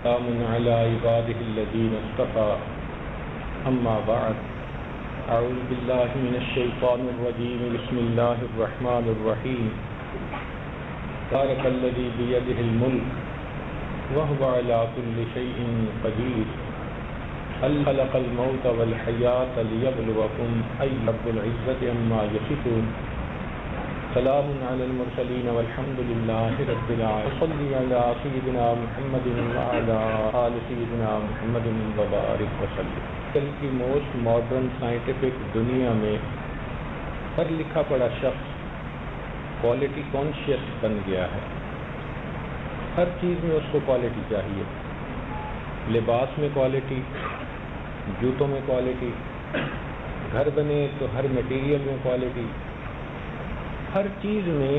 سلام على عباده الذين اصطفى أما بعد أعوذ بالله من الشيطان الرجيم بسم الله الرحمن الرحيم تبارك الذي بيده الملك وهو على كل شيء قدير خلق الموت والحياة ليبلوكم أيكم رب العزة عما يصفون سلام على المرسلين والحمد لله رب العالمين صلی علی سیدنا محمد وعلى آل سیدنا محمد وبارک وسلم. کل کی موسٹ ماڈرن سائنٹیفک دنیا میں ہر لکھا پڑھا شخص کوالٹی کانشیس بن گیا ہے. ہر چیز میں اس کو کوالٹی چاہیے. لباس میں کوالٹی، جوتوں میں کوالٹی، گھر بنے تو ہر میٹیریل میں کوالٹی، ہر چیز میں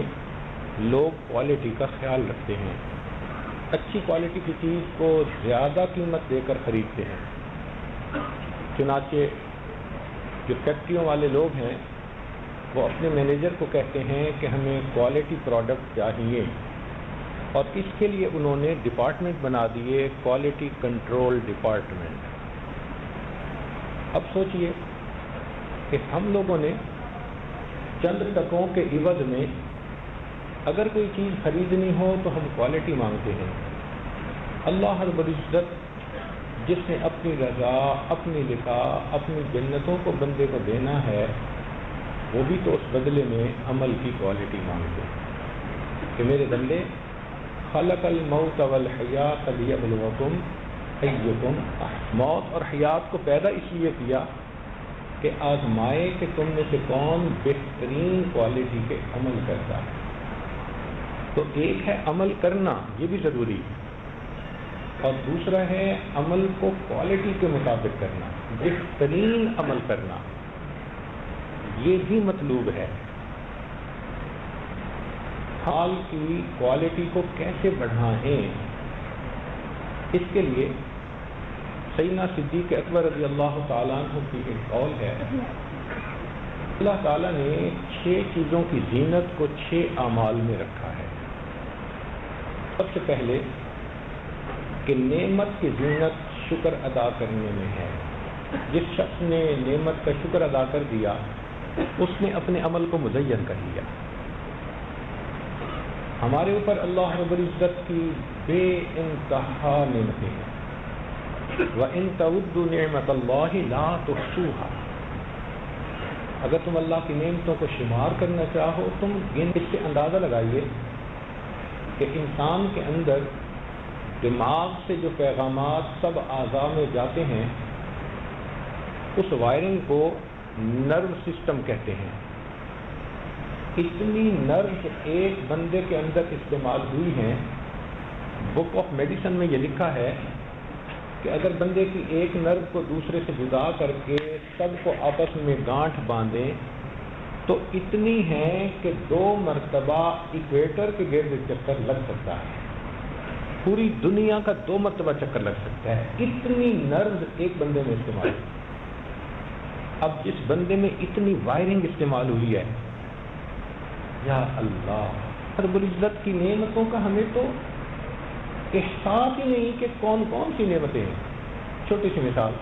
لوگ کوالٹی کا خیال رکھتے ہیں. اچھی کوالٹی کی چیز کو زیادہ قیمت دے کر خریدتے ہیں. چنانچہ جو فیکٹریوں والے لوگ ہیں وہ اپنے مینیجر کو کہتے ہیں کہ ہمیں کوالٹی پروڈکٹ چاہیے، اور اس کے لیے انہوں نے ڈپارٹمنٹ بنا دیے، کوالٹی کنٹرول ڈپارٹمنٹ. اب سوچئے کہ ہم لوگوں نے چند ٹکوں کے عوض میں اگر کوئی چیز خریدنی ہو تو ہم کوالٹی مانگتے ہیں. اللہ رب العزت جس نے اپنی رضا، اپنی لقاء، اپنی جنتوں کو بندے کو دینا ہے، وہ بھی تو اس بدلے میں عمل کی کوالٹی مانگتے ہیں کہ میرے بندے خلق الموت والحیات لیبلوکم ایکم احسن. موت اور حیات کو پیدا اس لیے کیا کہ آزمائے کہ تم میں سے کون بہترین کوالٹی کے عمل کرتا ہے. تو ایک ہے عمل کرنا، یہ بھی ضروری ہے، اور دوسرا ہے عمل کو کوالٹی کے مطابق کرنا، بہترین عمل کرنا، یہ بھی مطلوب ہے. حال کی کوالٹی کو کیسے بڑھائیں، اس کے لیے سیدنا صدیق اکبر رضی اللہ تعالیٰ عنہ کی ایک قول ہے. اللہ تعالیٰ نے 6 چیزوں کی زینت کو 6 اعمال میں رکھا ہے. سب سے پہلے کہ نعمت کی زینت شکر ادا کرنے میں ہے. جس شخص نے نعمت کا شکر ادا کر دیا اس نے اپنے عمل کو مزین کر لیا. ہمارے اوپر اللہ رب العزت کی بے انتہا نعمتیں ہیں. وَإِن تَعُدُّوا نِعْمَتَ اللَّهِ لَا تُحْصُوهَا. اگر تم اللہ کی نعمتوں کو شمار کرنا چاہو تم اس سے اندازہ لگائیے کہ انسان کے اندر دماغ سے جو پیغامات سب اعضاء میں جاتے ہیں اس وائرنگ کو نرو سسٹم کہتے ہیں. اتنی نروز ایک بندے کے اندر استعمال ہوئی ہیں. بک آف میڈیسن میں یہ لکھا ہے کہ اگر بندے کی ایک نرو کو دوسرے سے جدا کر کے سب کو آپس میں گانٹھ باندھیں تو اتنی ہیں کہ 2 مرتبہ ایکویٹر کے گرد چکر لگ سکتا ہے. پوری دنیا کا 2 مرتبہ چکر لگ سکتا ہے. اتنی نروز ایک بندے میں استعمال. اب جس بندے میں اتنی وائرنگ استعمال ہوئی ہے، یا اللہ رب العزت کی نعمتوں کا ہمیں تو احساس ہی نہیں کہ کون کون سی نعمتیں ہیں. چھوٹی سی مثال،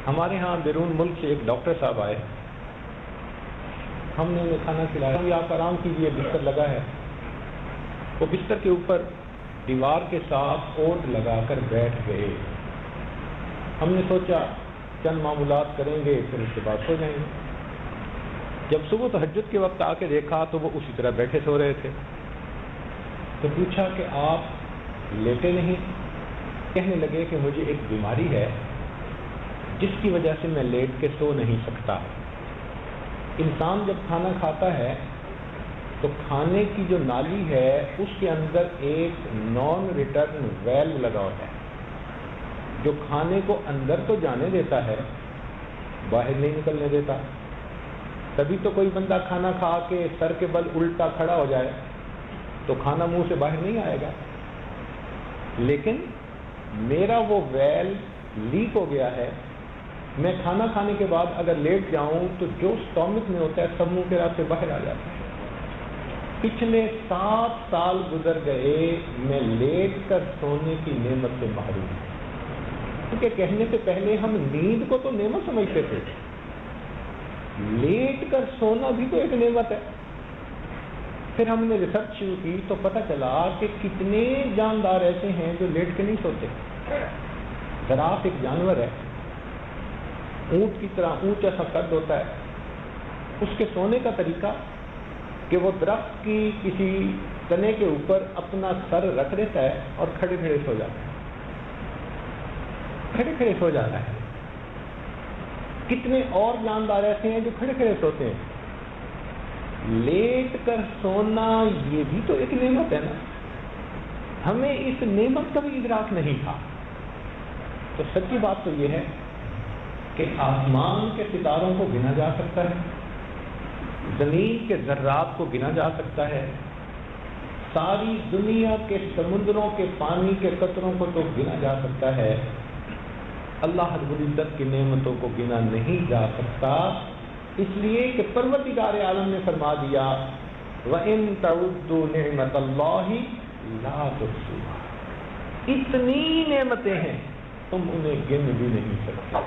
ہمارے ہاں بیرون ملک سے ایک ڈاکٹر صاحب آئے. ہم نے انہیں کھانا کھلایا. آپ آرام کیجیے، بستر لگا ہے. وہ بستر کے اوپر دیوار کے ساتھ اوٹ لگا کر بیٹھ گئے. ہم نے سوچا چند معمولات کریں گے پھر اس کے بعد سو جائیں گے. جب صبح تہجد کے وقت آ کے دیکھا تو وہ اسی طرح بیٹھے سو رہے تھے. تو پوچھا کہ آپ لیٹے نہیں؟ کہنے لگے کہ مجھے ایک بیماری ہے جس کی وجہ سے میں لیٹ کے سو نہیں سکتا. انسان جب کھانا کھاتا ہے تو کھانے کی جو نالی ہے اس کے اندر ایک نان ریٹرن ویلو لگا ہوتا ہے جو کھانے کو اندر تو جانے دیتا ہے، باہر نہیں نکلنے دیتا. تبھی تو کوئی بندہ کھانا کھا کے سر کے بل الٹا کھڑا ہو جائے تو کھانا منہ سے باہر نہیں آئے گا. لیکن میرا وہ ویل لیک ہو گیا ہے. میں کھانا کھانے کے بعد اگر لیٹ جاؤں تو جو اسٹامک میں ہوتا ہے سب منہ کے راستے باہر آ جاتا ہے. پچھلے 7 سال گزر گئے میں لیٹ کر سونے کی نعمت سے محروم ہوں. کیونکہ کہنے سے پہلے ہم نیند کو تو نعمت سمجھتے تھے، لیٹ کر سونا بھی تو ایک نعمت ہے. پھر ہم نے ریسرچ شروع کی تو پتہ چلا کہ کتنے جاندار ایسے ہیں جو لیٹ کے نہیں سوتے. زراف ایک جانور ہے، اونٹ کی طرح اونچا سا قد ہوتا ہے. اس کے سونے کا طریقہ کہ وہ درخت کی کسی تنے کے اوپر اپنا سر رکھ دیتا ہے اور کھڑے کھڑے سو جاتا ہے. کھڑے کھڑے سو جاتا ہے. کتنے اور جاندار ایسے ہیں جو کھڑے کھڑے سوتے ہیں. لیٹ کر سونا یہ بھی تو ایک نعمت ہے نا. ہمیں اس نعمت کا بھی ادراک نہیں تھا. تو سچی بات تو یہ ہے کہ آسمان کے ستاروں کو گنا جا سکتا ہے، زمین کے ذرات کو گنا جا سکتا ہے، ساری دنیا کے سمندروں کے پانی کے قطروں کو تو گنا جا سکتا ہے. اللہ رب العزت کی نعمتوں کو گنا نہیں جا سکتا، اس لیے کہ پروردگار عالم نے فرما دیا وَإِن تَعُدُّوا نِعْمَةَ اللَّهِ لَا تُحْصُوهَا. اتنی نعمتیں ہیں تم انہیں گن بھی نہیں سکتے.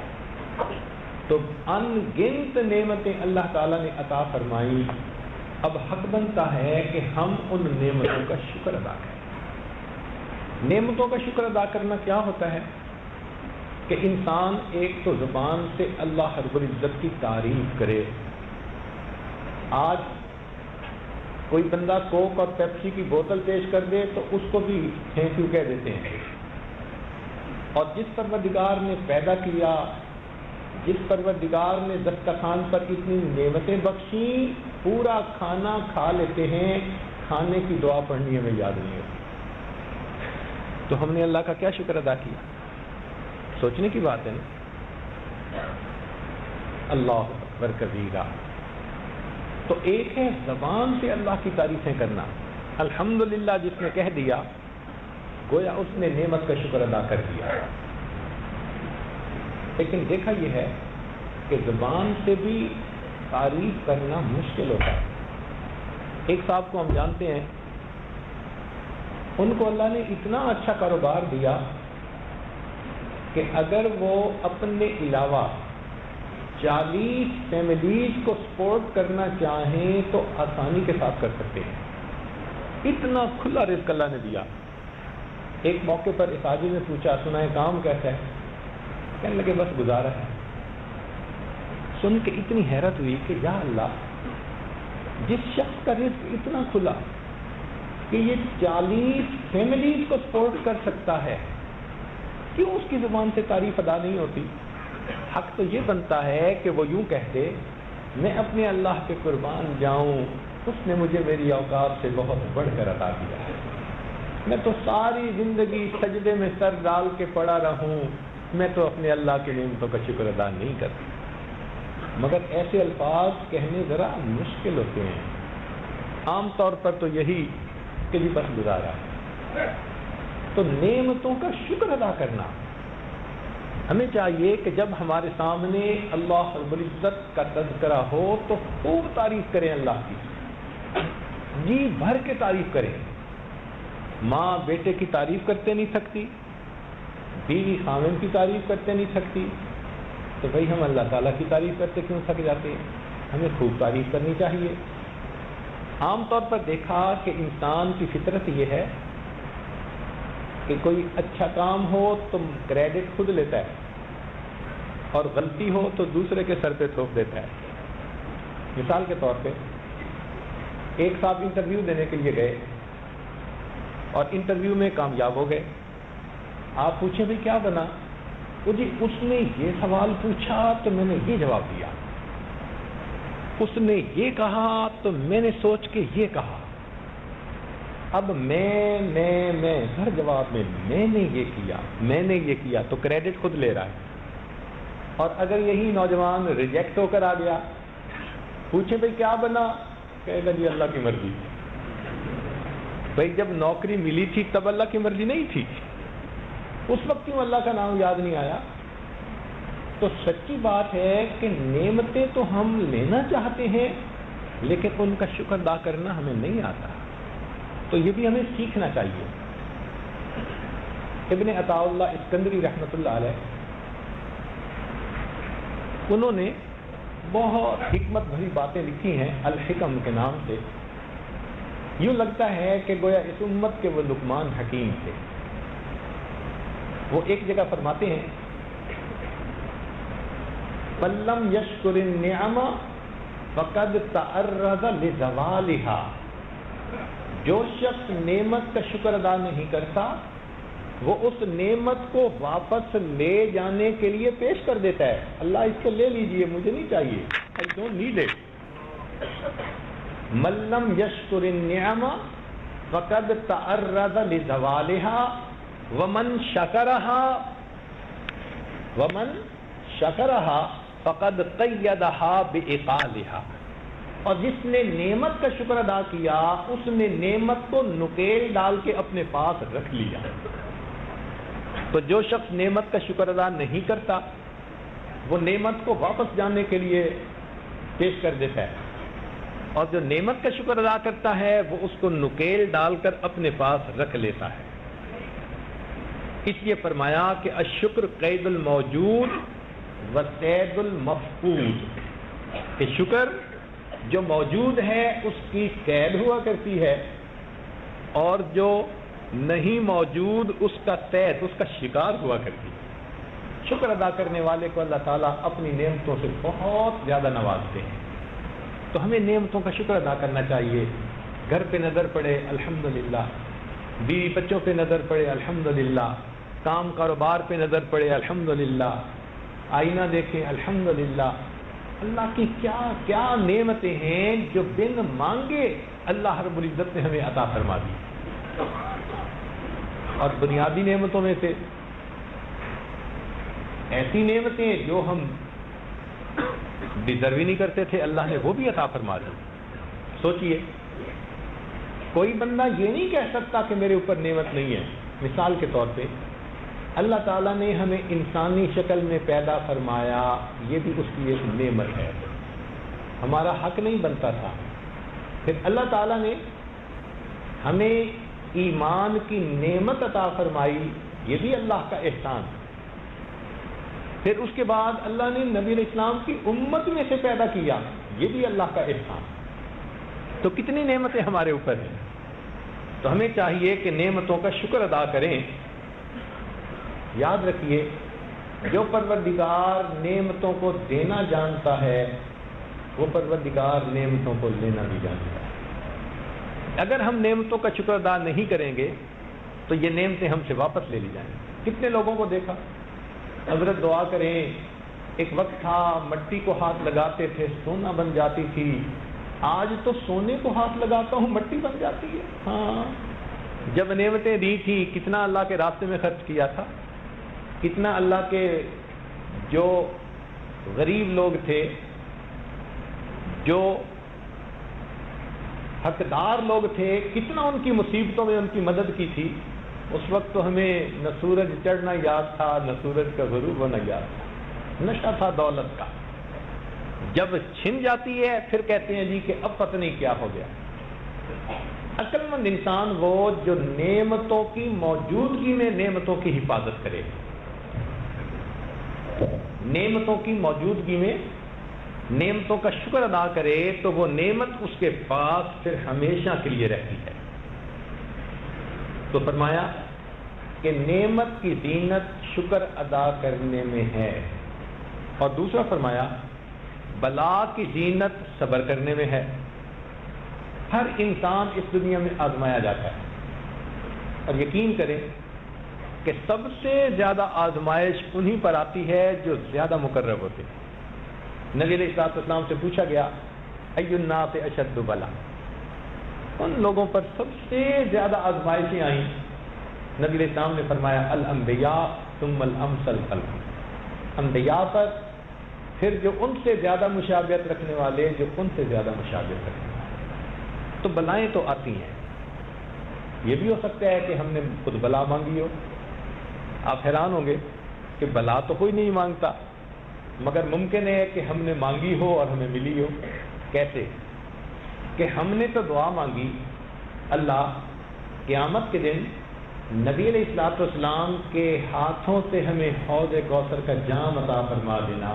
تو ان گنت نعمتیں اللہ تعالیٰ نے عطا فرمائی. اب حق بنتا ہے کہ ہم ان نعمتوں کا شکر ادا کریں. نعمتوں کا شکر ادا کرنا کیا ہوتا ہے کہ انسان ایک تو زبان سے اللہ رب العزت کی تعریف کرے. آج کوئی بندہ کوک اور پیپسی کی بوتل پیش کر دے تو اس کو بھی تھینک یو کہہ دیتے ہیں. اور جس پروردگار نے پیدا کیا، جس پروردگار نے دسترخوان پر اتنی نعمتیں بخشی، پورا کھانا کھا لیتے ہیں، کھانے کی دعا پڑھنی ہمیں یاد نہیں ہوتی. تو ہم نے اللہ کا کیا شکر ادا کیا؟ سوچنے کی بات ہے نا. اللہ اکبر کبیرہ. تو ایک ہے زبان سے اللہ کی تعریفیں کرنا. الحمدللہ جس نے کہہ دیا گویا اس نے نعمت کا شکر ادا کر دیا. لیکن دیکھا یہ ہے کہ زبان سے بھی تعریف کرنا مشکل ہوتا ہے. ایک صاحب کو ہم جانتے ہیں، ان کو اللہ نے اتنا اچھا کاروبار دیا کہ اگر وہ اپنے علاوہ 40 فیملیز کو سپورٹ کرنا چاہیں تو آسانی کے ساتھ کر سکتے ہیں. اتنا کھلا رزق اللہ نے دیا. ایک موقع پر اس حاجی نے پوچھا سنا ہے کام کیسا ہے؟ کہنے لگے بس گزارا ہے. سن کے اتنی حیرت ہوئی کہ یا اللہ، جس شخص کا رزق اتنا کھلا کہ یہ 40 فیملیز کو سپورٹ کر سکتا ہے، کیوں اس کی زبان سے تعریف ادا نہیں ہوتی؟ حق تو یہ بنتا ہے کہ وہ یوں کہتے میں اپنے اللہ کے قربان جاؤں، اس نے مجھے میری اوقات سے بہت بڑھ کر عطا کیا ہے. میں تو ساری زندگی سجدے میں سر ڈال کے پڑا رہوں، میں تو اپنے اللہ کی نعمتوں کا شکر ادا نہیں کرتا. مگر ایسے الفاظ کہنے ذرا مشکل ہوتے ہیں. عام طور پر تو یہی کہ جی بس گزارا. تو نعمتوں کا شکر ادا کرنا ہمیں چاہیے کہ جب ہمارے سامنے اللہ رب العزت کا تذکرہ ہو تو خوب تعریف کریں اللہ کی، جی بھر کے تعریف کریں. ماں بیٹے کی تعریف کرتے نہیں تھکتی، بیوی خاوند کی تعریف کرتے نہیں تھکتی، تو بھائی ہم اللہ تعالیٰ کی تعریف کرتے کیوں تھک جاتے ہیں؟ ہمیں خوب تعریف کرنی چاہیے. عام طور پر دیکھا کہ انسان کی فطرت یہ ہے کہ کوئی اچھا کام ہو تو کریڈٹ خود لیتا ہے اور غلطی ہو تو دوسرے کے سر پہ تھوپ دیتا ہے. مثال کے طور پہ ایک صاحب انٹرویو دینے کے لیے گئے اور انٹرویو میں کامیاب ہو گئے. آپ پوچھیں بھی کیا بنا؟ وہ جی اس نے یہ سوال پوچھا تو میں نے یہ جواب دیا، اس نے یہ کہا تو میں نے سوچ کے یہ کہا. اب میں ہر جواب میں نے یہ کیا، میں نے یہ کیا، تو کریڈٹ خود لے رہا ہے. اور اگر یہی نوجوان ریجیکٹ ہو کر آ گیا، پوچھے بھائی کیا بنا؟ کہے گا جی اللہ کی مرضی. بھائی جب نوکری ملی تھی تب اللہ کی مرضی نہیں تھی؟ اس وقت کیوں اللہ کا نام یاد نہیں آیا؟ تو سچی بات ہے کہ نعمتیں تو ہم لینا چاہتے ہیں لیکن ان کا شکر ادا کرنا ہمیں نہیں آتا، تو یہ بھی ہمیں سیکھنا چاہیے۔ ابن عطاء اللہ اسکندری رحمۃ اللہ علیہ، انہوں نے بہت حکمت بھری باتیں لکھی ہیں الحکم کے نام سے۔ یوں لگتا ہے کہ گویا اس امت کے وہ لقمان حکیم تھے۔ وہ ایک جگہ فرماتے ہیں فَلَّمْ يَشْكُرِ النِّعَمَ فَقَدْ تَعَرَّضَ لِزَوَالِهَا، جو شخص نعمت کا شکر ادا نہیں کرتا وہ اس نعمت کو واپس لے جانے کے لیے پیش کر دیتا ہے، اللہ اس کو لے لیجئے، مجھے نہیں چاہیے، I don't need it۔ مَن لَّمْ يَشْكُرِ النِّعَمَ فَقَدْ تَعَرَّضَ لِزَوَالِهَا وَمَن شَكَرَهَا فَقَدْ قَيَّدَهَا بِإِقَالِهَا، اور جس نے نعمت کا شکر ادا کیا اس نے نعمت کو نکیل ڈال کے اپنے پاس رکھ لیا۔ تو جو شخص نعمت کا شکر ادا نہیں کرتا وہ نعمت کو واپس جانے کے لیے پیش کر دیتا ہے، اور جو نعمت کا شکر ادا کرتا ہے وہ اس کو نکیل ڈال کر اپنے پاس رکھ لیتا ہے۔ اس لیے فرمایا کہ الشکر قید الموجود وصید المفقود، کہ شکر جو موجود ہے اس کی قید ہوا کرتی ہے، اور جو نہیں موجود اس کا صید، اس کا شکار ہوا کرتی ہے۔ شکر ادا کرنے والے کو اللہ تعالیٰ اپنی نعمتوں سے بہت زیادہ نوازتے ہیں، تو ہمیں نعمتوں کا شکر ادا کرنا چاہیے۔ گھر پہ نظر پڑے الحمدللہ، بیوی بچوں پہ نظر پڑے الحمدللہ، کام کاروبار پہ نظر پڑے الحمدللہ، آئینہ دیکھیں الحمدللہ۔ اللہ کی کیا کیا نعمتیں ہیں جو بن مانگے اللہ رب العزت نے ہمیں عطا فرما دی، اور بنیادی نعمتوں میں سے ایسی نعمتیں جو ہم ڈیزرو ہی نہیں کرتے تھے اللہ نے وہ بھی عطا فرما دی۔ سوچئے، کوئی بندہ یہ نہیں کہہ سکتا کہ میرے اوپر نعمت نہیں ہے۔ مثال کے طور پہ اللہ تعالیٰ نے ہمیں انسانی شکل میں پیدا فرمایا، یہ بھی اس کی ایک نعمت ہے، ہمارا حق نہیں بنتا تھا۔ پھر اللہ تعالیٰ نے ہمیں ایمان کی نعمت عطا فرمائی، یہ بھی اللہ کا احسان۔ پھر اس کے بعد اللہ نے نبی علیہ السلام کی امت میں سے پیدا کیا، یہ بھی اللہ کا احسان۔ تو کتنی نعمتیں ہمارے اوپر ہیں، تو ہمیں چاہیے کہ نعمتوں کا شکر ادا کریں۔ یاد رکھیے، جو پروردگار نعمتوں کو دینا جانتا ہے وہ پروردگار نعمتوں کو لینا بھی جانتا ہے۔ اگر ہم نعمتوں کا شکر ادا نہیں کریں گے تو یہ نعمتیں ہم سے واپس لے لی جائیں گی۔ کتنے لوگوں کو دیکھا، حضرت دعا کریں، ایک وقت تھا مٹی کو ہاتھ لگاتے تھے سونا بن جاتی تھی، آج تو سونے کو ہاتھ لگاتا ہوں مٹی بن جاتی ہے۔ ہاں، جب نعمتیں دی تھی کتنا اللہ کے راستے میں خرچ کیا تھا، کتنا اللہ کے جو غریب لوگ تھے، جو حقدار لوگ تھے، کتنا ان کی مصیبتوں میں ان کی مدد کی تھی۔ اس وقت تو ہمیں نہ سورج چڑھنا یاد تھا، نہ سورج کا غروب ہونا یاد تھا، نشہ تھا دولت کا۔ جب چھن جاتی ہے پھر کہتے ہیں جی کہ اب پتہ نہیں کیا ہو گیا۔ عقل مند انسان وہ جو نعمتوں کی موجودگی میں نعمتوں کی حفاظت کرے، نعمتوں کی موجودگی میں نعمتوں کا شکر ادا کرے تو وہ نعمت اس کے پاس پھر ہمیشہ کے لیے رہتی ہے۔ تو فرمایا کہ نعمت کی زینت شکر ادا کرنے میں ہے، اور دوسرا فرمایا بلا کی زینت صبر کرنے میں ہے۔ ہر انسان اس دنیا میں آزمایا جاتا ہے، اور یقین کریں کہ سب سے زیادہ آزمائش انہی پر آتی ہے جو زیادہ مقرب ہوتے ہیں۔ نبی علیہ السلام سے پوچھا گیا ای الناس اشد بلا، ان لوگوں پر سب سے زیادہ آزمائشیں آئیں؟ نبی علیہ السلام نے فرمایا الانبیاء ثم الامثل فالامثل، انبیاء پر، پھر جو ان سے زیادہ مشابہت رکھنے والے، جو ان سے زیادہ مشابہت رکھنے والے۔ تو بلائیں تو آتی ہیں، یہ بھی ہو سکتا ہے کہ ہم نے خود بلا مانگی ہو۔ آپ حیران ہوں گے کہ بلا تو کوئی نہیں مانگتا، مگر ممکن ہے کہ ہم نے مانگی ہو اور ہمیں ملی ہو۔ کیسے؟ کہ ہم نے تو دعا مانگی اللہ قیامت کے دن نبی علیہ الصلوۃ والسلام کے ہاتھوں سے ہمیں حوض کوثر کا جام عطا فرما دینا.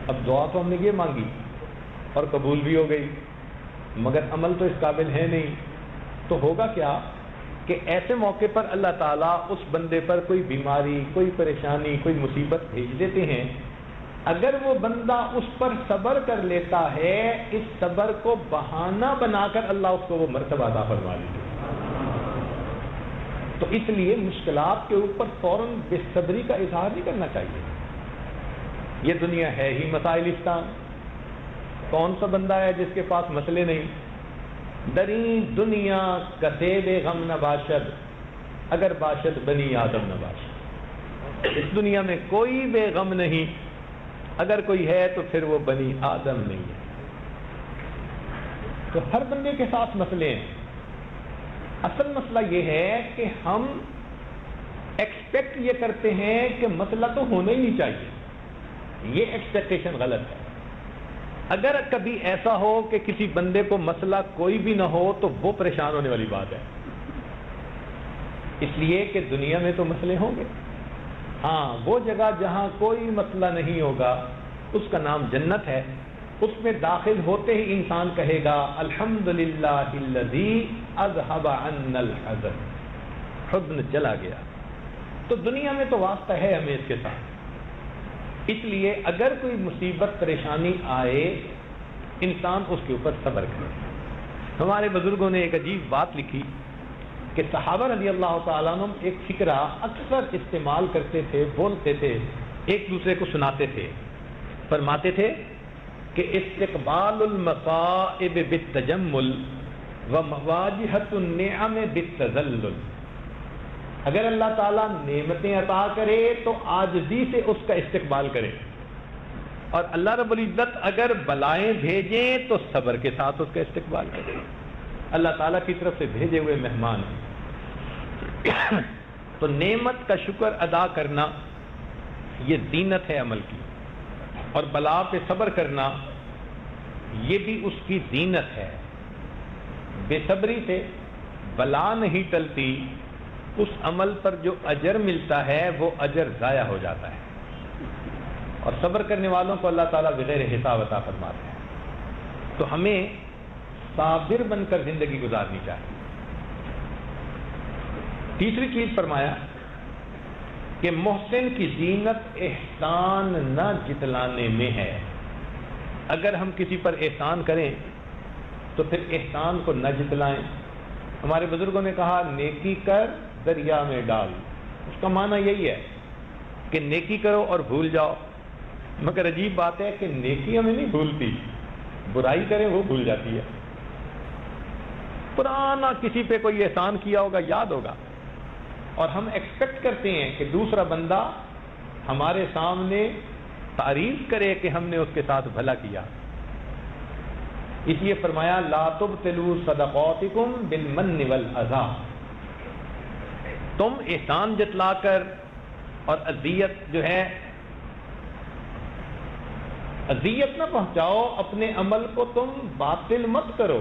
اب دعا تو ہم نے یہ مانگی اور قبول بھی ہو گئی، مگر عمل تو اس قابل ہے نہیں. تو ہوگا کیا کہ ایسے موقع پر اللہ تعالیٰ اس بندے پر کوئی بیماری، کوئی پریشانی، کوئی مصیبت بھیج دیتے ہیں. اگر وہ بندہ اس پر صبر کر لیتا ہے، اس صبر کو بہانہ بنا کر اللہ اس کو وہ مرتبہ عطا فرما دیتے. تو اس لیے مشکلات کے اوپر فوراً بے صبری کا اظہار نہیں کرنا چاہیے. یہ دنیا ہے ہی مسائلستان. کون سا بندہ ہے جس کے پاس مسئلے نہیں؟ دری دنیا کسیب غم نہ باشد اگر باشد بنی آدم نہ باشد. اس دنیا میں کوئی بے غم نہیں، اگر کوئی ہے تو پھر وہ بنی آدم نہیں ہے. تو ہر بندے کے ساتھ مسئلے ہیں. اصل مسئلہ یہ ہے کہ ہم ایکسپیکٹ یہ کرتے ہیں کہ مسئلہ تو ہونا ہی نہیں چاہیے. یہ ایکسپیکٹیشن غلط ہے. اگر کبھی ایسا ہو کہ کسی بندے کو مسئلہ کوئی بھی نہ ہو تو وہ پریشان ہونے والی بات ہے. اس لیے کہ دنیا میں تو مسئلے ہوں گے. ہاں، وہ جگہ جہاں کوئی مسئلہ نہیں ہوگا اس کا نام جنت ہے. اس میں داخل ہوتے ہی انسان کہے گا الحمدللہ الذی اذھب عنا الحزن، حزن چلا گیا. تو دنیا میں تو واسطہ ہے ہمیں اس کے ساتھ. اس لیے اگر کوئی مصیبت پریشانی آئے انسان اس کے اوپر صبر کرے. ہمارے بزرگوں نے ایک عجیب بات لکھی کہ صحابہ رضی اللہ تعالیٰ عنہ ایک فکرہ اکثر استعمال کرتے تھے، بولتے تھے، ایک دوسرے کو سناتے تھے. فرماتے تھے کہ استقبال المصائب بالتجمل ومواجہۃ النعم بالتذلل. اگر اللہ تعالیٰ نعمتیں عطا کرے تو عاجزی سے اس کا استقبال کرے، اور اللہ رب العزت اگر بلائیں بھیجیں تو صبر کے ساتھ اس کا استقبال کرے. اللہ تعالیٰ کی طرف سے بھیجے ہوئے مہمان ہیں. تو نعمت کا شکر ادا کرنا یہ زینت ہے عمل کی، اور بلا پہ صبر کرنا یہ بھی اس کی زینت ہے. بے صبری سے بلا نہیں ٹلتی، اس عمل پر جو اجر ملتا ہے وہ اجر ضائع ہو جاتا ہے. اور صبر کرنے والوں کو اللہ تعالیٰ بغیر حساب عطا فرماتے ہیں. تو ہمیں صابر بن کر زندگی گزارنی چاہیے. تیسری چیز فرمایا کہ محسن کی زینت احسان نہ جتلانے میں ہے. اگر ہم کسی پر احسان کریں تو پھر احسان کو نہ جتلائیں. ہمارے بزرگوں نے کہا نیکی کر دریا میں ڈال. اس کا معنی یہی ہے کہ نیکی کرو اور بھول جاؤ. مگر عجیب بات ہے کہ نیکی ہمیں نہیں بھولتی، برائی کریں وہ بھول جاتی ہے. پرانا کسی پہ کوئی احسان کیا ہوگا یاد ہوگا، اور ہم ایکسپیکٹ کرتے ہیں کہ دوسرا بندہ ہمارے سامنے تعریف کرے کہ ہم نے اس کے ساتھ بھلا کیا. اس لیے فرمایا لا تبطلوا صدقاتکم بالمن والاذی. تم احسان جتلا کر اور اذیت جو ہے اذیت نہ پہنچاؤ، اپنے عمل کو تم باطل مت کرو.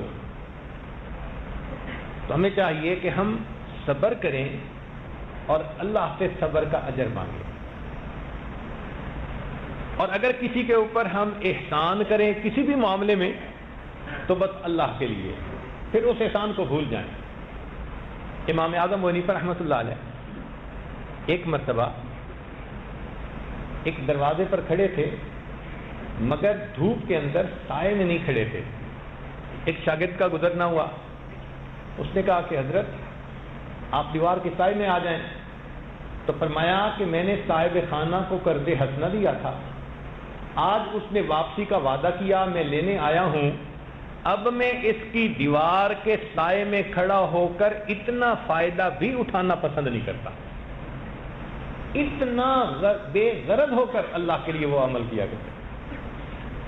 تو ہمیں چاہیے کہ ہم صبر کریں اور اللہ سے صبر کا اجر مانگیں. اور اگر کسی کے اوپر ہم احسان کریں کسی بھی معاملے میں تو بس اللہ کے لیے، پھر اس احسان کو بھول جائیں. امام اعظم ابو حنیفہ رحمۃ اللہ علیہ ایک مرتبہ ایک دروازے پر کھڑے تھے، مگر دھوپ کے اندر سائے میں نہیں کھڑے تھے. ایک شاگرد کا گزرنا ہوا. اس نے کہا کہ حضرت آپ دیوار کے سائے میں آ جائیں. تو فرمایا کہ میں نے صاحب خانہ کو قرض حسنہ دیا تھا، آج اس نے واپسی کا وعدہ کیا، میں لینے آیا ہوں. اب میں اس کی دیوار کے سائے میں کھڑا ہو کر اتنا فائدہ بھی اٹھانا پسند نہیں کرتا. اتنا بے غرض ہو کر اللہ کے لیے وہ عمل کیا کرتے.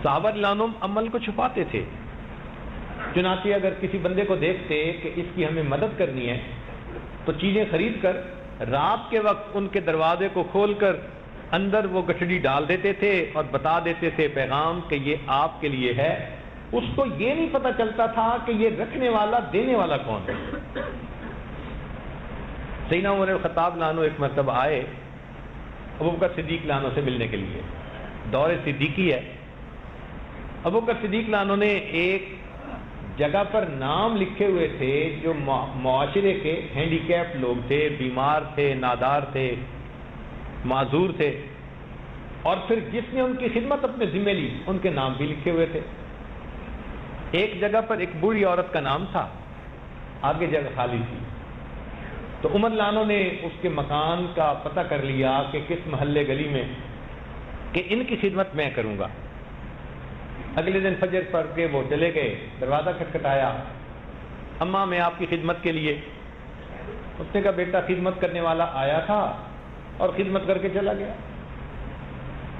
صحابہ لانم عمل کو چھپاتے تھے. چنانچہ اگر کسی بندے کو دیکھتے کہ اس کی ہمیں مدد کرنی ہے تو چیزیں خرید کر رات کے وقت ان کے دروازے کو کھول کر اندر وہ گٹھڑی ڈال دیتے تھے اور بتا دیتے تھے پیغام کہ یہ آپ کے لیے ہے، اس کو یہ نہیں پتا چلتا تھا کہ یہ رکھنے والا دینے والا کون ہے۔ سیدنا عمر الخطاب لانو ایک مرتبہ آئے ابوبکر صدیق لانو سے ملنے کے لیے، دور صدیقی ہے۔ ابوبکر صدیق لانو نے ایک جگہ پر نام لکھے ہوئے تھے جو معاشرے کے ہینڈی کیپ لوگ تھے، بیمار تھے، نادار تھے، معذور تھے، اور پھر جس نے ان کی خدمت اپنے ذمہ لی ان کے نام بھی لکھے ہوئے تھے۔ ایک جگہ پر ایک بوڑھی عورت کا نام تھا، آگے جگہ خالی تھی، تو عمر لانو نے اس کے مکان کا پتہ کر لیا کہ کس محلے گلی میں کہ ان کی خدمت میں کروں گا۔ اگلے دن فجر پڑھ کے وہ چلے گئے، دروازہ کھٹکھٹایا، اماں میں آپ کی خدمت کے لیے۔ اس نے کہا بیٹا خدمت کرنے والا آیا تھا اور خدمت کر کے چلا گیا۔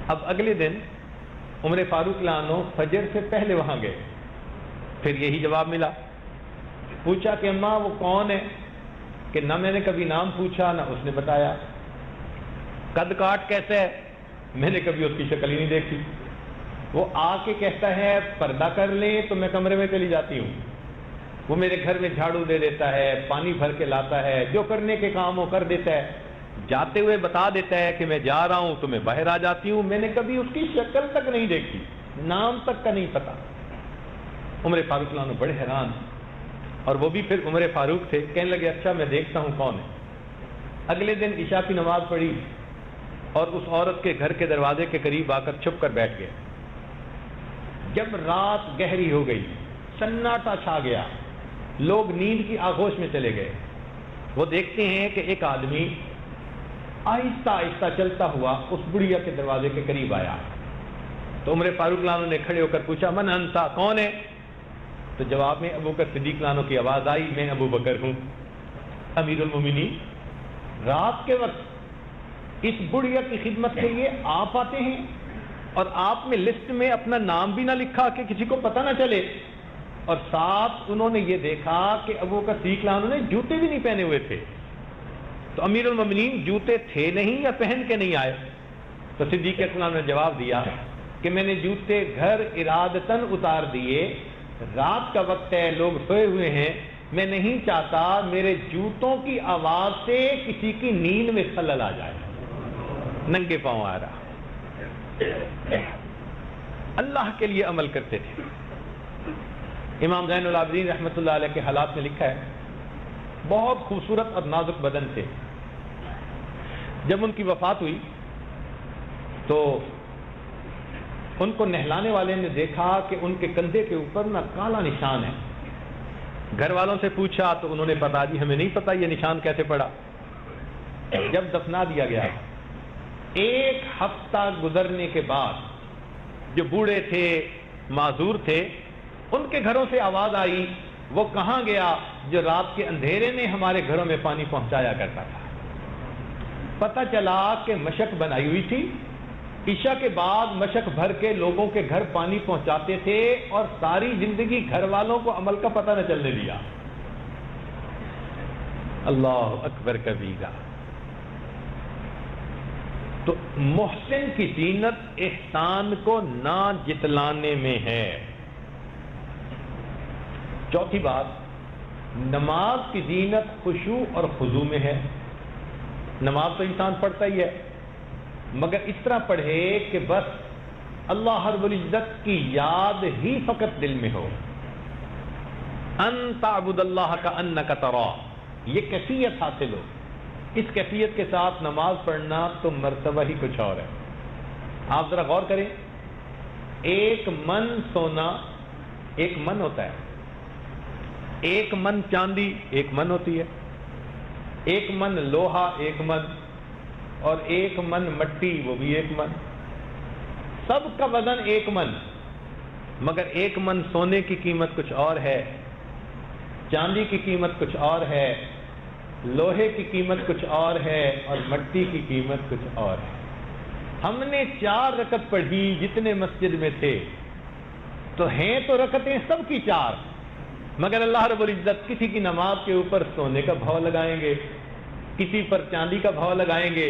اب اگلے دن عمر فاروق لانو فجر سے پہلے وہاں گئے، پھر یہی جواب ملا۔ پوچھا کہ اماں وہ کون ہے، کہ نہ میں نے کبھی نام پوچھا نہ اس نے بتایا۔ قد کاٹ کیسے ہے، میں نے کبھی اس کی شکل ہی نہیں دیکھی۔ وہ آ کے کہتا ہے پردہ کر لیں تو میں کمرے میں چلی جاتی ہوں، وہ میرے گھر میں جھاڑو دے دیتا ہے، پانی بھر کے لاتا ہے، جو کرنے کے کام وہ کر دیتا ہے، جاتے ہوئے بتا دیتا ہے کہ میں جا رہا ہوں تو میں باہر آ جاتی ہوں، میں نے کبھی اس کی شکل تک نہیں دیکھی، نام تک کا نہیں پتا۔ عمر فاروق لانو بڑے حیران، اور وہ بھی پھر عمر فاروق تھے، کہنے لگے اچھا میں دیکھتا ہوں کون ہے۔ اگلے دن عشاء کی نماز پڑھی اور اس عورت کے گھر کے دروازے کے قریب آ کر چھپ کر بیٹھ گئے۔ جب رات گہری ہو گئی، سناٹا چھا گیا، لوگ نیند کی آغوش میں چلے گئے، وہ دیکھتے ہیں کہ ایک آدمی آہستہ آہستہ چلتا ہوا اس بڑھیا کے دروازے کے قریب آیا۔ تو عمر فاروق لانو نے کھڑے ہو کر پوچھا من انتا، کون ہے؟ تو جواب میں ابوبکر صدیق لانو کی آواز آئی، میں ابو بکر ہوں امیر المومنین۔ رات کے وقت اس بڑھیا کی خدمت کے لیے آپ آتے ہیں اور آپ نے لسٹ میں اپنا نام بھی نہ لکھا کہ کسی کو پتہ نہ چلے، اور ساتھ انہوں نے یہ دیکھا کہ ابوبکر صدیق لانو نے جوتے بھی نہیں پہنے ہوئے تھے۔ تو امیر المومنین جوتے تھے نہیں یا پہن کے نہیں آئے؟ تو صدیق اکبر نے جواب دیا کہ میں نے جوتے گھر ارادتاً اتار دیے، رات کا وقت ہے، لوگ سوئے ہوئے ہیں، میں نہیں چاہتا میرے جوتوں کی آواز سے کسی کی نیند میں خلل آ جائے، ننگے پاؤں آ رہا۔ اللہ کے لیے عمل کرتے تھے۔ امام زین العابدین رحمۃ اللہ علیہ کے حالات میں لکھا ہے بہت خوبصورت اور نازک بدن تھے۔ جب ان کی وفات ہوئی تو ان کو نہلانے والے نے دیکھا کہ ان کے کندھے کے اوپر نہ کالا نشان ہے۔ گھر والوں سے پوچھا تو انہوں نے بتا دی ہمیں نہیں پتا یہ نشان کیسے پڑا۔ جب دفنا دیا گیا، ایک ہفتہ گزرنے کے بعد جو بوڑھے تھے، معذور تھے، ان کے گھروں سے آواز آئی وہ کہاں گیا جو رات کے اندھیرے میں ہمارے گھروں میں پانی پہنچایا کرتا تھا۔ پتہ چلا کہ مشک بنائی ہوئی تھی، عشاء کے بعد مشک بھر کے لوگوں کے گھر پانی پہنچاتے تھے، اور ساری زندگی گھر والوں کو عمل کا پتہ نہ چلنے دیا۔ اللہ اکبر کبیرہ۔ تو محسن کی زینت احسان کو نہ جتلانے میں ہے۔ چوتھی بات، نماز کی زینت خشوع اور خضوع میں ہے۔ نماز تو انسان پڑھتا ہی ہے، مگر اس طرح پڑھے کہ بس اللہ رب العزت کی یاد ہی فقط دل میں ہو۔ ان تعبد اللہ کأنک تراہ، یہ کیفیت حاصل ہو۔ اس کیفیت کے ساتھ نماز پڑھنا تو مرتبہ ہی کچھ اور ہے۔ آپ ذرا غور کریں، ایک من سونا ایک من ہوتا ہے، ایک من چاندی ایک من ہوتی ہے، ایک من لوہا ایک من، اور ایک من مٹی وہ بھی ایک من، سب کا وزن ایک من، مگر ایک من سونے کی قیمت کچھ اور ہے، چاندی کی قیمت کچھ اور ہے، لوہے کی قیمت کچھ اور ہے، اور مٹی کی قیمت کچھ اور ہے۔ ہم نے 4 رکعت پڑھی جتنے مسجد میں تھے، تو ہیں تو رکعتیں سب کی 4، مگر اللہ رب العزت کسی کی نماز کے اوپر سونے کا بھاؤ لگائیں گے، کسی پر چاندی کا بھاؤ لگائیں گے،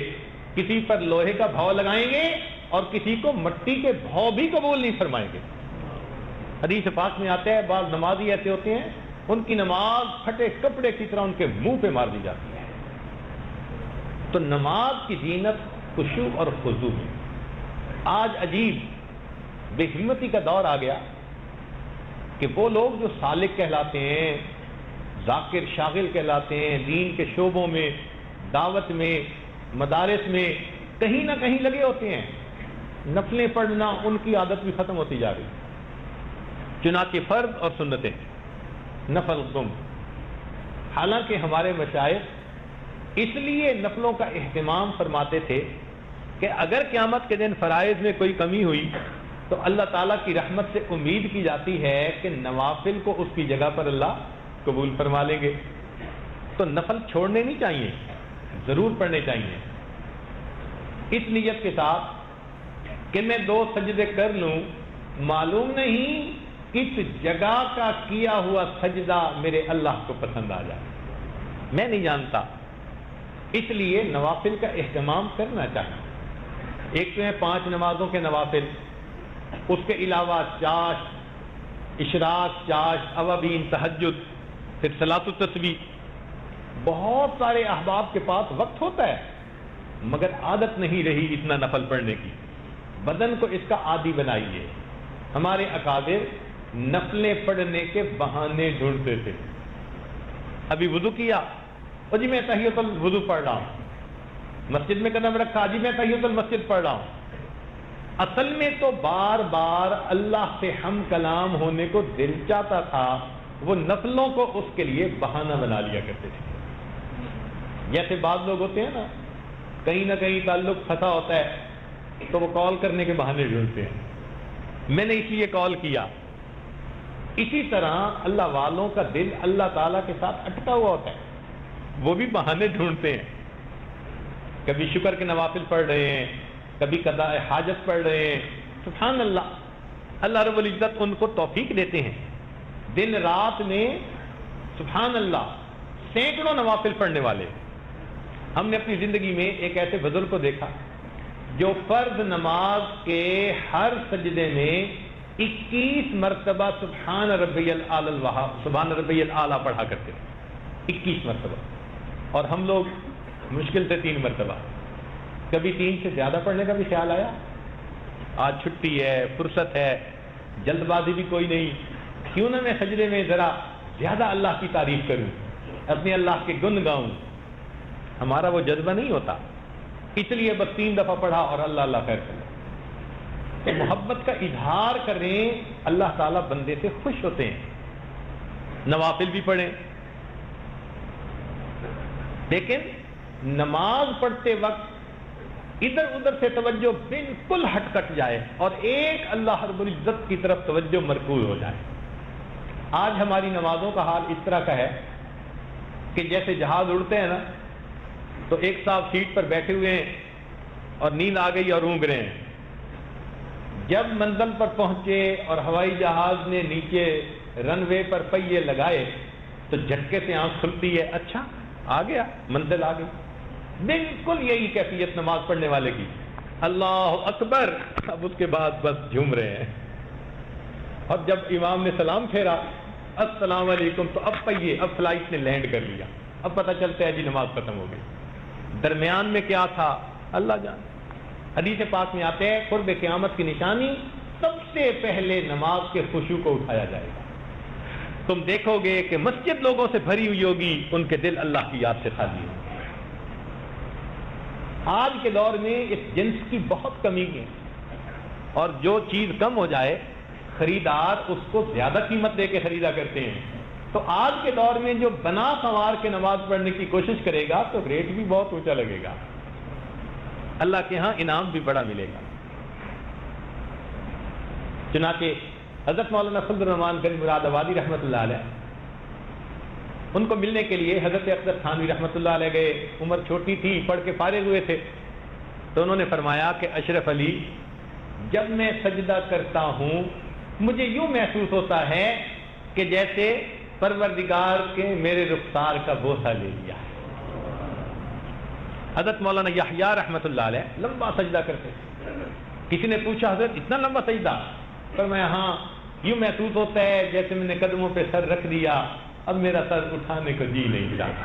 کسی پر لوہے کا بھاؤ لگائیں گے، اور کسی کو مٹی کے بھاؤ بھی قبول نہیں فرمائیں گے۔ حدیث پاک میں آتا ہے بعض نمازی ایسے ہوتے ہیں ان کی نماز پھٹے کپڑے کی طرح ان کے منہ پہ مار دی جاتی ہے. تو نماز کی زینت خشوع اور خضوع ہے. آج عجیب بے ہمتی کا دور آ گیا کہ وہ لوگ جو سالک کہلاتے ہیں، ذاکر شاغل کہلاتے ہیں، دین کے شعبوں میں، دعوت میں، مدارس میں کہیں نہ کہیں لگے ہوتے ہیں، نفلیں پڑھنا ان کی عادت بھی ختم ہوتی جا رہی. چنانچہ فرض اور سنتیں نفل گم. حالانکہ ہمارے مشائخ اس لیے نفلوں کا اہتمام فرماتے تھے کہ اگر قیامت کے دن فرائض میں کوئی کمی ہوئی تو اللہ تعالیٰ کی رحمت سے امید کی جاتی ہے کہ نوافل کو اس کی جگہ پر اللہ قبول فرما لیں گے. تو نفل چھوڑنے نہیں چاہیے، ضرور پڑھنے چاہیے، اس نیت کے ساتھ کہ میں 2 سجدے کر لوں. معلوم نہیں کس جگہ کا کیا ہوا سجدہ میرے اللہ کو پسند آ جائے، میں نہیں جانتا. اس لیے نوافل کا اہتمام کرنا چاہیے. ایک تو ہے 5 نمازوں کے نوافل، اس کے علاوہ چاش، اشراق، چاش، اوابین، تہجد، پھر صلاۃ التسبیح. بہت سارے احباب کے پاس وقت ہوتا ہے مگر عادت نہیں رہی اتنا نفل پڑھنے کی. بدن کو اس کا عادی بنائیے. ہمارے اکابر نفلیں پڑھنے کے بہانے ڈھونڈتے تھے. ابھی وضو کیا، جی میں تحیۃ الوضو پڑھ رہا ہوں. مسجد میں قدم رکھا، جی میں تحیۃ المسجد پڑھ رہا ہوں. اصل میں تو بار بار اللہ سے ہم کلام ہونے کو دل چاہتا تھا، وہ نفلوں کو اس کے لیے بہانہ بنا لیا کرتے تھے. جیسے بعض لوگ ہوتے ہیں نا، کہیں نہ کہیں تعلق پھنسا ہوتا ہے تو وہ کال کرنے کے بہانے ڈھونڈتے ہیں، میں نے اس لیے کال کیا. اسی طرح اللہ والوں کا دل اللہ تعالیٰ کے ساتھ اٹکا ہوا ہوتا ہے، وہ بھی بہانے ڈھونڈتے ہیں. کبھی شکر کے نوافل پڑھ رہے ہیں، کبھی قضاء حاجت پڑھ رہے ہیں. سبحان اللہ، اللہ رب العزت ان کو توفیق دیتے ہیں. دن رات میں سبحان اللہ سینکڑوں نوافل پڑھنے والے. ہم نے اپنی زندگی میں ایک ایسے بزرگ کو دیکھا جو فرض نماز کے ہر سجدے میں 21 مرتبہ سبحان ربی الاعلی سبحان ربی الاعلی پڑھا کرتے تھے. 21 مرتبہ. اور ہم لوگ مشکل سے 3 مرتبہ. کبھی 3 سے زیادہ پڑھنے کا بھی خیال آیا. آج چھٹی ہے، فرصت ہے، جلد بازی بھی کوئی نہیں، کیوں نہ میں سجدے میں ذرا زیادہ اللہ کی تعریف کروں، اپنے اللہ کے گن گاؤں. ہمارا وہ جذبہ نہیں ہوتا، اس لیے بس 3 دفعہ پڑھا اور اللہ اللہ خیر کرے. تو محبت کا اظہار کریں، اللہ تعالیٰ بندے سے خوش ہوتے ہیں. نوافل بھی پڑھیں، لیکن نماز پڑھتے وقت ادھر ادھر سے توجہ بالکل ہٹ کٹ جائے اور ایک اللہ رب العزت کی طرف توجہ مرکوز ہو جائے. آج ہماری نمازوں کا حال اس طرح کا ہے کہ جیسے جہاز اڑتے ہیں نا، تو ایک صاحب سیٹ پر بیٹھے ہوئے ہیں اور نیند آ گئی اور اونگ رہے ہیں. جب منزل پر پہنچے اور ہوائی جہاز نے نیچے رن وے پر پہیے لگائے تو جھٹکے سے آنکھ کھلتی ہے، اچھا آ گیا، منزل آ گئی. بالکل یہی کیفیت نماز پڑھنے والے کی. اللہ اکبر، اب اس کے بعد بس جھوم رہے ہیں. اور جب امام نے سلام پھیرا السلام علیکم، تو اب پہیے، اب فلائٹ نے لینڈ کر لیا، اب پتہ چلتا ہے جی نماز ختم ہو گئی. درمیان میں کیا تھا اللہ جان. حدیث پاک میں آتے ہیں قرب قیامت کی نشانی سب سے پہلے نماز کے خشوع کو اٹھایا جائے گا. تم دیکھو گے کہ مسجد لوگوں سے بھری ہوئی ہوگی، ان کے دل اللہ کی یاد سے خالی ہوں. آج کے دور میں اس جنس کی بہت کمی ہے، اور جو چیز کم ہو جائے خریدار اس کو زیادہ قیمت دے کے خریدا کرتے ہیں. تو آج کے دور میں جو بنا سنوار کے نماز پڑھنے کی کوشش کرے گا تو ریٹ بھی بہت اونچا لگے گا، اللہ کے ہاں انعام بھی بڑا ملے گا. چنانچہ حضرت مولانا فضل الرحمان گنج مراد آبادی رحمۃ اللہ علیہ، ان کو ملنے کے لیے حضرت اقدس تھانوی رحمۃ اللہ علیہ گئے. عمر چھوٹی تھی، پڑھ کے فارغ ہوئے تھے. تو انہوں نے فرمایا کہ اشرف علی، جب میں سجدہ کرتا ہوں مجھے یوں محسوس ہوتا ہے کہ جیسے پروردگار کے میرے رخسار کا بوسہ لے لیا. حضرت مولانا یحییٰ رحمۃ اللہ علیہ لمبا سجدہ کرتے. کسی نے پوچھا حضرت اتنا لمبا سجدہ؟ فرمایا ہاں، یوں محسوس ہوتا ہے جیسے میں نے قدموں پہ سر رکھ دیا، اب میرا سر اٹھانے کو جی نہیں چاہتا۔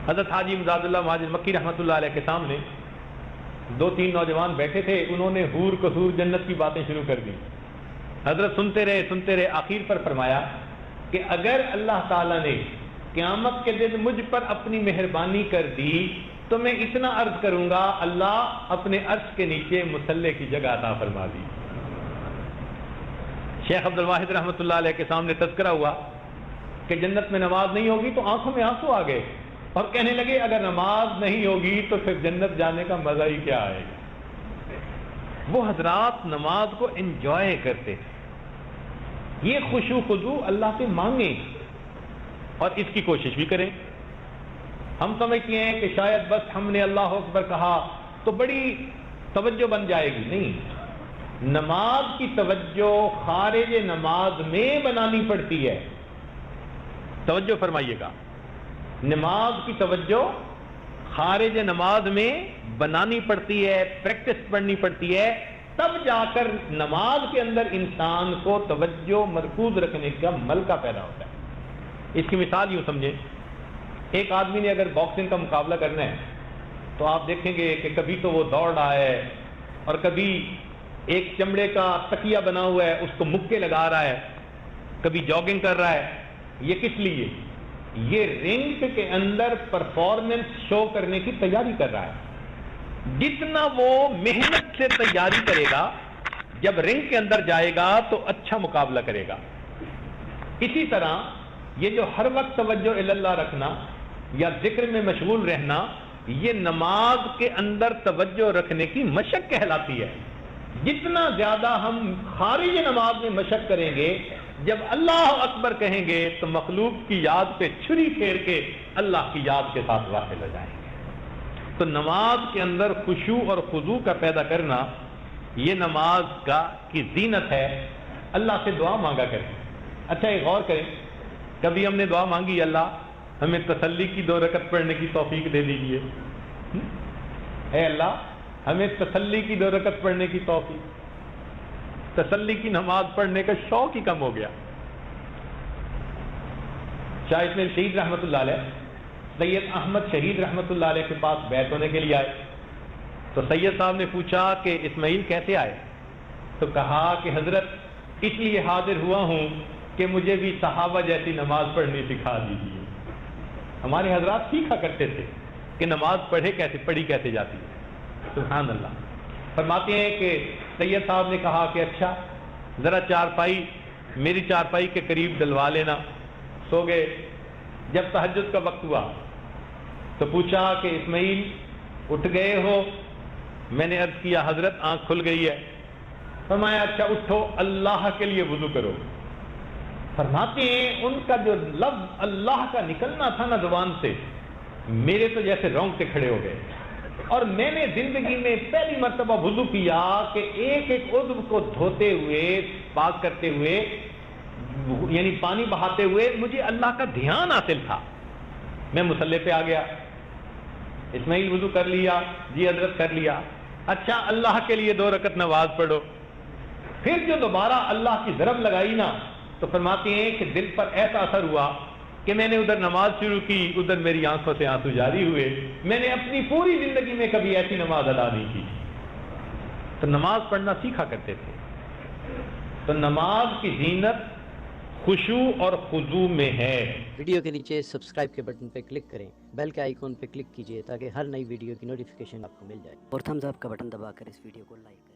حضرت حاجی امداد اللہ مہاجر مکی رحمۃ اللہ علیہ کے سامنے 2-3 نوجوان بیٹھے تھے، انہوں نے حور قصور جنت کی باتیں شروع کر دی۔ حضرت سنتے رہے، آخر پر فرمایا کہ اگر اللہ تعالیٰ نے قیامت کے دن مجھ پر اپنی مہربانی کر دی تو میں اتنا عرض کروں گا، اللہ اپنے عرش کے نیچے مصلی کی جگہ عطا فرما دی۔ شیخ عبد الواحد رحمۃ اللہ علیہ کے سامنے تذکرہ ہوا کہ جنت میں نماز نہیں ہوگی تو آنکھوں میں آنسو آ گئے اور کہنے لگے اگر نماز نہیں ہوگی تو پھر جنت جانے کا مزہ ہی کیا آئے گا۔ وہ حضرات نماز کو انجوائے کرتے تھے۔ یہ خشوع خضوع اللہ سے مانگیں اور اس کی کوشش بھی کریں۔ ہم سمجھتے ہیں کہ شاید بس ہم نے اللہ اکبر کہا تو بڑی توجہ بن جائے گی، نہیں، نماز کی توجہ خارج نماز میں بنانی پڑتی ہے۔ توجہ فرمائیے گا، نماز کی توجہ خارج نماز میں بنانی پڑتی ہے، پریکٹس پڑھنی پڑتی ہے، تب جا کر نماز کے اندر انسان کو توجہ مرکوز رکھنے کا ملکہ پیدا ہوتا ہے۔ اس کی مثال یوں سمجھیں، ایک آدمی نے اگر باکسنگ کا مقابلہ کرنا ہے تو آپ دیکھیں گے کہ کبھی تو وہ دوڑ رہا ہے اور کبھی ایک چمڑے کا تکیہ بنا ہوا ہے اس کو مکے لگا رہا ہے، کبھی جاگنگ کر رہا ہے۔ یہ کس لیے؟ یہ رنگ کے اندر پرفارمنس شو کرنے کی تیاری کر رہا ہے۔ جتنا وہ محنت سے تیاری کرے گا، جب رنگ کے اندر جائے گا تو اچھا مقابلہ کرے گا۔ اسی طرح یہ جو ہر وقت توجہ اللہ رکھنا یا ذکر میں مشغول رہنا، یہ نماز کے اندر توجہ رکھنے کی مشق کہلاتی ہے۔ جتنا زیادہ ہم خارج نماز میں مشق کریں گے، جب اللہ اکبر کہیں گے تو مخلوق کی یاد پہ چھری پھیر کے اللہ کی یاد کے ساتھ واقع ہو جائیں گے۔ تو نماز کے اندر خشوع اور خضوع کا پیدا کرنا، یہ نماز کی زینت ہے۔ اللہ سے دعا مانگا کریں۔ اچھا ایک غور کریں، کبھی ہم نے دعا مانگی اللہ ہمیں تسلی کی 2 رکعت پڑھنے کی توفیق دے دیجیے، اے اللہ ہمیں تسلی کی 2 رکعت پڑھنے کی توفیق۔ تسلی کی نماز پڑھنے کا شوق ہی کم ہو گیا۔ شاہ اسماعیل شہید رحمۃ اللہ علیہ سید احمد شہید رحمۃ اللہ علیہ کے پاس بیعت ہونے کے لیے آئے تو سید صاحب نے پوچھا کہ اسماعیل کیسے آئے؟ تو کہا کہ حضرت اس لیے حاضر ہوا ہوں کہ مجھے بھی صحابہ جیسی نماز پڑھنی سکھا دیجیے۔ ہمارے حضرات سیکھا کرتے تھے کہ نماز پڑھی کیسے جاتی ہے۔ سبحان اللہ۔ فرماتے ہیں کہ سید صاحب نے کہا کہ اچھا ذرا چارپائی میری چارپائی کے قریب ڈلوا لینا۔ سو گئے۔ جب تہجد کا وقت ہوا تو پوچھا کہ اسماعیل اٹھ گئے ہو؟ میں نے عرض کیا حضرت آنکھ کھل گئی ہے۔ فرمایا اچھا اٹھو اللہ کے لیے وضو کرو۔ فرماتے ہیں ان کا جو لفظ اللہ کا نکلنا تھا نا زبان سے، میرے تو جیسے رونگٹے کھڑے ہو گئے۔ اور میں نے زندگی میں پہلی مرتبہ وضو کیا کہ ایک ایک عضو کو دھوتے ہوئے، پاک کرتے ہوئے، یعنی پانی بہاتے ہوئے مجھے اللہ کا دھیان حاصل تھا۔ میں مصلی پہ آ گیا، اسماعیل وضو کر لیا؟ جی حضرت کر لیا۔ اچھا اللہ کے لیے 2 رکعت نماز پڑھو۔ پھر جو دوبارہ اللہ کی ضرب لگائی نا تو فرماتے ہیں کہ دل پر ایسا اثر ہوا کہ میں نے ادھر نماز شروع کی، ادھر میری آنکھوں سے آنسو جاری ہوئے۔ میں نے اپنی پوری زندگی میں کبھی ایسی نماز ادا نہیں کی۔ تو نماز پڑھنا سیکھا کرتے تھے۔ تو نماز کی زینت خشوع اور خضوع میں ہے۔ ویڈیو کے نیچے سبسکرائب کے بٹن پہ کلک کریں، بیل کے آئیکن پہ کلک کیجئے تاکہ ہر نئی ویڈیو کی نوٹیفیکیشن آپ کو مل جائے، اور تھمز اپ کا بٹن دبا کر اس ویڈیو کو لائک کریں۔